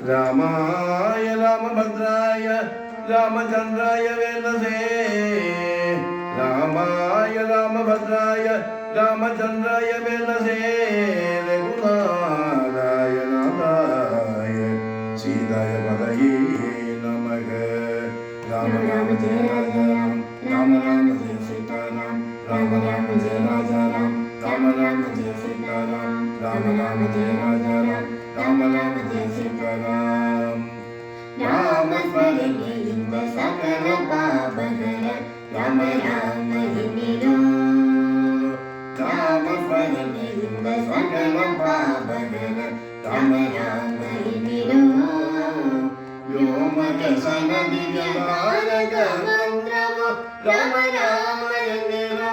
रामाय रामभद्राय रामचंद्राय वेदसे रामाय रामभद्राय रामचंद्राय वेदसे रघुनाथाय नाथाय सीताय पदये नमः राम राम जय राजा राम राम जय सीताराम राम राम जय राजा राम राम जय सीताराम राम राम जय राजा राम राम जय सीताराम राम स्मरणे इंद सकल पापहर राम राम एन्निरो राम स्मरणे इंद सकल पापहर राम राम एन्निरो व्योमकेशन दिव्य तारक मंत्रवो राम राम एन्निरो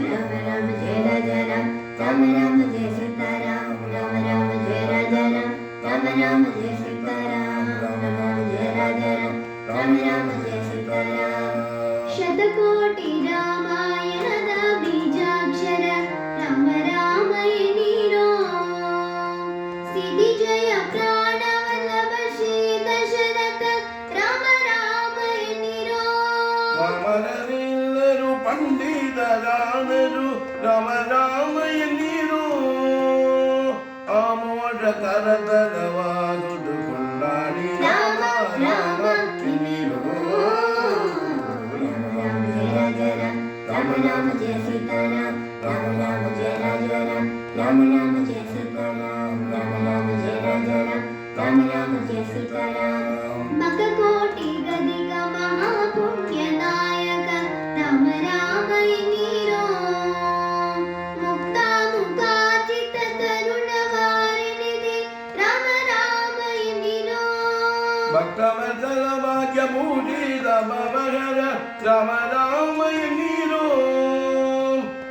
राम राम जय राजा राम राम जय सीताराम राम राम जय राजा राम राम जय सीताराम राम राम जय राजा राम राम जय सीताराम शतकोटि रामायणದ ಬೀಜಾಕ್ಷರ ರಾಮ ರಾಮ ಎನ್ನಿರೋ ಸಿದ್ಧಿ ಜಯ ಪ್ರಾಣ ವಲ್ಲಭ ಶ್ರೀ ದಶರಥ ರಾಮ ರಾಮ ಎನ್ನಿರೋ ವಾಮನರೆಲ್ಲರೂ ಪಂಡಿತರಾದರು ರಾಮ ರಾಮ ಎನ್ನಿರೋ ಆಮೋಷ ಕರತರವಾದುದು ಕೊಂಡಾಡಿ ರಾಮ ರಾಮ ಎನ್ನಿರೋ राम राम जय सीताराम राम राम जय राजा राम राम जय सीताराम राम राम जय राजा राम राम जय सीताराम मककोटि गदिग महापुण्यदायक राम राम एन्निरो मुक्ता मुखाचित तरुण वारिनिधि राम राम एन्निरो ಭಕ್ತವತ್ಸಲ ಭಾಗ್ಯ ಪೂಜಿತ ಭವಹರ ರಾಮ ರಾಮ ಎನ್ನಿರೋ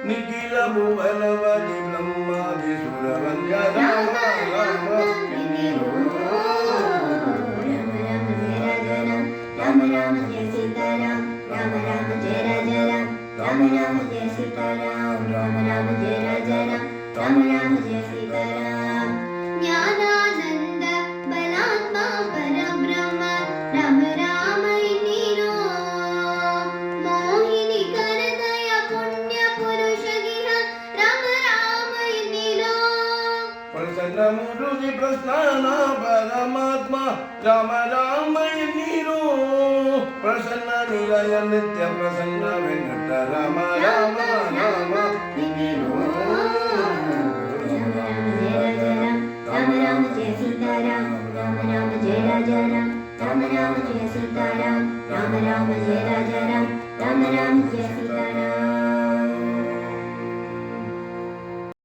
ನಿಖಿಲ ಭುವನವದಿ ಬ್ರಹ್ಮಾದಿ ಸುರವಂದ್ಯ ರಾಮ ರಾಮ ಎನ್ನಿರೋ राम राम जय सीताराम राम राम जय राजा राम राम जय सीताराम राम राम जय राजा राम राम जय सीताराम ज्ञानानंद बलात्मा परब्रह्म राम राम एन्निरो मोहिनी करदय पुण्य पुरुष गिह राम राम एन्निरो ಪ್ರಸನ್ನ ಮುರುಗಿ ಪ್ರಸ್ಥಾನ ಪರಮಾತ್ಮ ರಾಮ ರಾಮ ಎನ್ನಿರೋ ಪ್ರಸನ್ನ ನಿಲಯ ನಿತ್ಯ ಪ್ರಸನ್ನ ವೆಂಕಟ ರಾಮ ರಾಮ ರಾಮ ಎನ್ನಿರೋ राम राम जय सीताराम राम राम जय राजा राम राम जय सीताराम राम राम जय राजा राम राम जय सीताराम